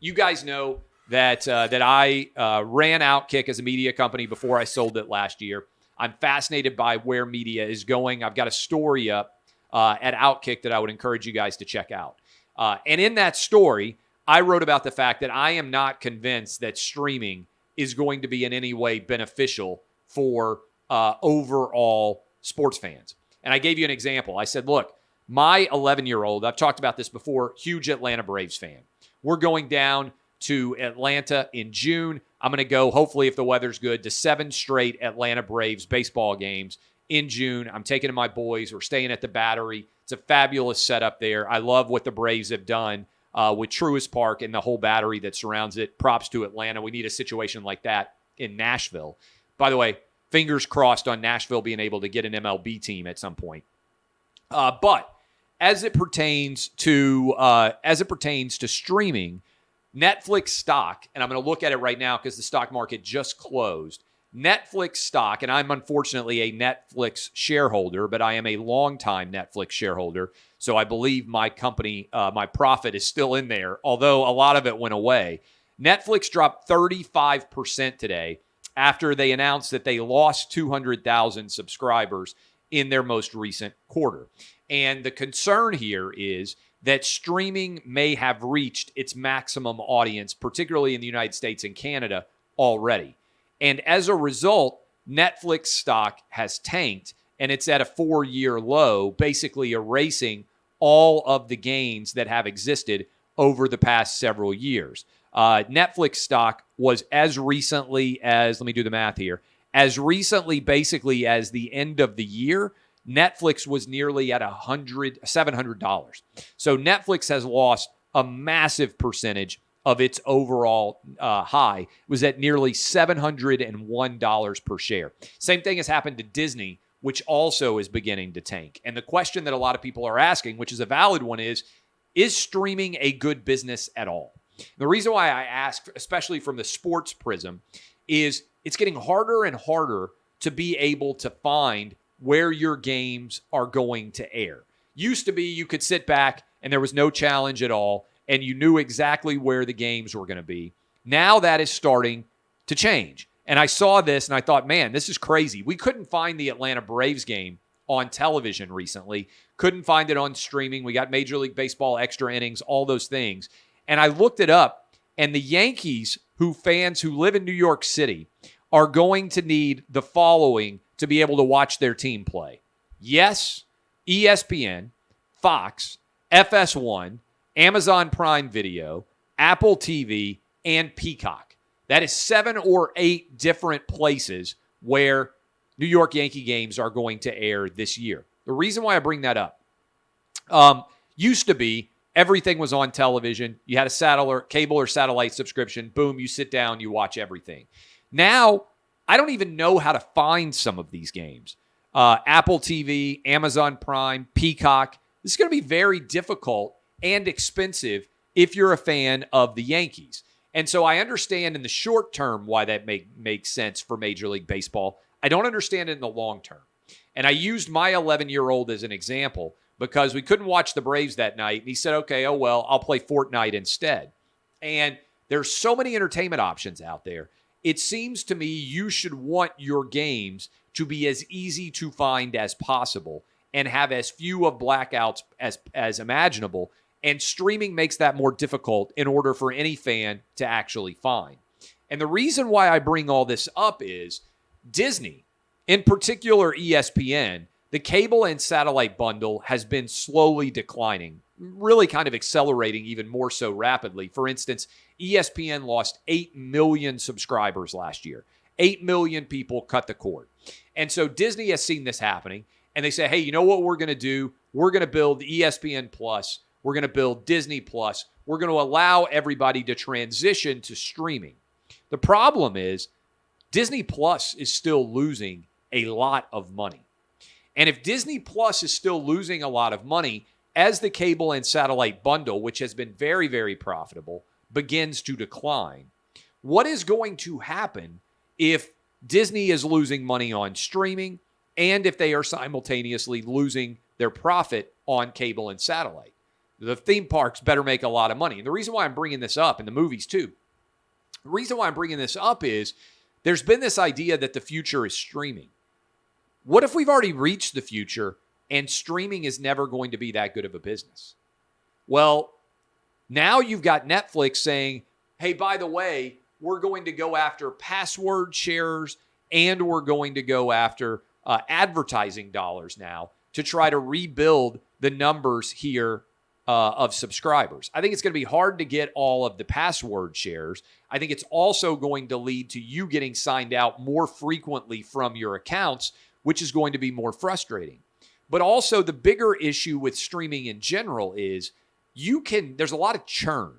you guys know that I ran Outkick as a media company before I sold it last year. I'm fascinated by where media is going. I've got a story up at Outkick that I would encourage you guys to check out. And in that story, I wrote about the fact that I am not convinced that streaming is going to be in any way beneficial for overall sports fans. And I gave you an example. I said, look, my 11-year-old, I've talked about this before, huge Atlanta Braves fan. We're going down to Atlanta in June. I'm going to go, hopefully, if the weather's good, to 7 straight Atlanta Braves baseball games in June. I'm taking my boys. We're staying at the Battery. It's a fabulous setup there. I love what the Braves have done with Truist Park and the whole Battery that surrounds it. Props to Atlanta. We need a situation like that in Nashville. By the way, fingers crossed on Nashville being able to get an MLB team at some point. But as it pertains to streaming, Netflix stock, and I'm going to look at it right now because the stock market just closed. Netflix stock, and I'm unfortunately a Netflix shareholder, but I am a longtime Netflix shareholder, so I believe my company, my profit is still in there, although a lot of it went away. Netflix dropped 35% today after they announced that they lost 200,000 subscribers in their most recent quarter. And the concern here is that streaming may have reached its maximum audience, particularly in the United States and Canada, already. And as a result, Netflix stock has tanked, and it's at a 4-year low, basically erasing all of the gains that have existed over the past several years. Netflix stock was as recently as, let me do the math here, as recently basically as the end of the year, Netflix was nearly at $700. So Netflix has lost a massive percentage of its overall high. It was at nearly $701 per share. Same thing has happened to Disney, which also is beginning to tank. And the question that a lot of people are asking, which is a valid one, is streaming a good business at all? The reason why I ask, especially from the sports prism, is it's getting harder and harder to be able to find where your games are going to air. Used to be you could sit back and there was no challenge at all, and you knew exactly where the games were going to be. Now that is starting to change. And I saw this and I thought, man, this is crazy. We couldn't find the Atlanta Braves game on television recently. Couldn't find it on streaming. We got Major League Baseball extra innings, all those things. And I looked it up, and the Yankees, fans who live in New York City, are going to need the following to be able to watch their team play. Yes, ESPN, Fox, FS1, Amazon Prime Video, Apple TV, and Peacock. That is 7 or 8 different places where New York Yankee games are going to air this year. The reason why I bring that up, used to be everything was on television. You had a cable or satellite subscription. Boom, you sit down, you watch everything. Now, I don't even know how to find some of these games. Apple TV, Amazon Prime, Peacock. This is going to be very difficult and expensive if you're a fan of the Yankees. And so I understand in the short term why that makes sense for Major League Baseball. I don't understand it in the long term. And I used my 11-year-old as an example because we couldn't watch the Braves that night. And he said, okay, oh, well, I'll play Fortnite instead. And there's so many entertainment options out there. It seems to me you should want your games to be as easy to find as possible and have as few of blackouts as imaginable. And streaming makes that more difficult in order for any fan to actually find. And the reason why I bring all this up is Disney, in particular ESPN, the cable and satellite bundle has been slowly declining, really kind of accelerating even more so rapidly. For instance, ESPN lost 8 million subscribers last year. 8 million people cut the cord. And so Disney has seen this happening, and they say, hey, you know what we're going to do? We're going to build ESPN Plus. We're going to build Disney Plus. We're going to allow everybody to transition to streaming. The problem is Disney Plus is still losing a lot of money. And if Disney Plus is still losing a lot of money as the cable and satellite bundle, which has been very, very profitable, begins to decline, what is going to happen if Disney is losing money on streaming and if they are simultaneously losing their profit on cable and satellite? The theme parks better make a lot of money. And the reason why I'm bringing this up, and the movies too, the reason why I'm bringing this up is there's been this idea that the future is streaming. What if we've already reached the future and streaming is never going to be that good of a business? Well, now you've got Netflix saying, hey, by the way, we're going to go after password shares and we're going to go after advertising dollars now to try to rebuild the numbers here of subscribers. I think it's going to be hard to get all of the password shares. I think it's also going to lead to you getting signed out more frequently from your accounts, which is going to be more frustrating. But also the bigger issue with streaming in general is there's a lot of churn.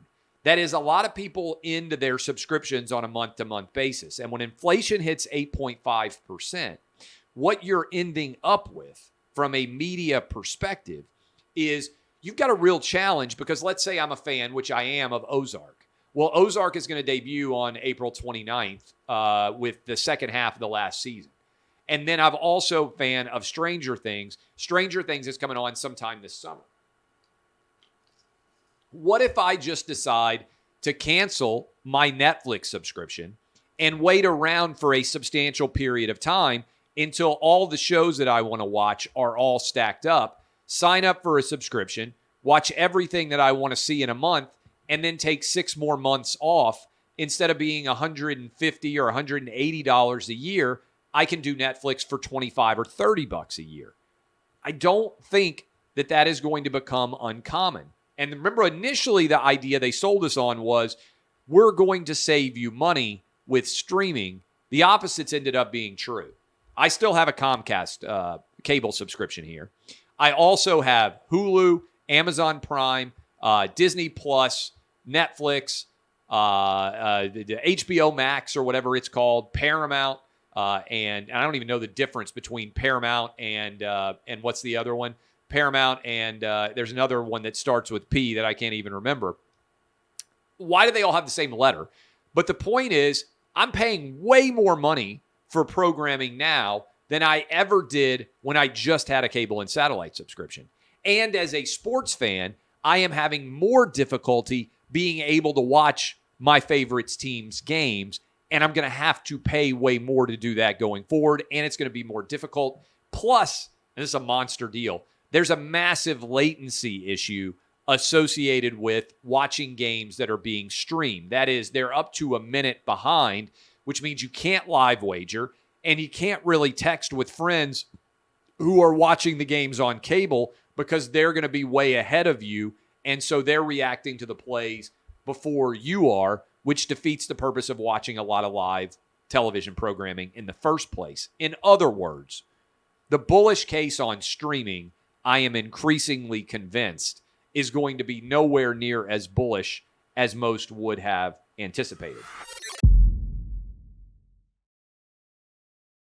That is, a lot of people into their subscriptions on a month-to-month basis. And when inflation hits 8.5%, what you're ending up with from a media perspective is you've got a real challenge because let's say I'm a fan, which I am, of Ozark. Well, Ozark is going to debut on April 29th with the second half of the last season. And then I'm also a fan of Stranger Things. Stranger Things is coming on sometime this summer. What if I just decide to cancel my Netflix subscription and wait around for a substantial period of time until all the shows that I want to watch are all stacked up, sign up for a subscription, watch everything that I want to see in a month, and then take 6 more months off? Instead of being $150 or $180 a year, I can do Netflix for $25 or $30 a year. I don't think that is going to become uncommon. And remember, initially the idea they sold us on was we're going to save you money with streaming. The opposites ended up being true. I still have a Comcast cable subscription here. I also have Hulu, Amazon Prime, Disney Plus, Netflix, the HBO Max or whatever it's called, Paramount, and I don't even know the difference between Paramount and what's the other one? Paramount, and there's another one that starts with P that I can't even remember. Why do they all have the same letter? But the point is, I'm paying way more money for programming now than I ever did when I just had a cable and satellite subscription. And as a sports fan, I am having more difficulty being able to watch my favorite team's games, and I'm going to have to pay way more to do that going forward, and it's going to be more difficult. Plus, and this is a monster deal, there's a massive latency issue associated with watching games that are being streamed. That is, they're up to a minute behind, which means you can't live wager and you can't really text with friends who are watching the games on cable because they're going to be way ahead of you. And so they're reacting to the plays before you are, which defeats the purpose of watching a lot of live television programming in the first place. In other words, the bullish case on streaming, I am increasingly convinced, is going to be nowhere near as bullish as most would have anticipated.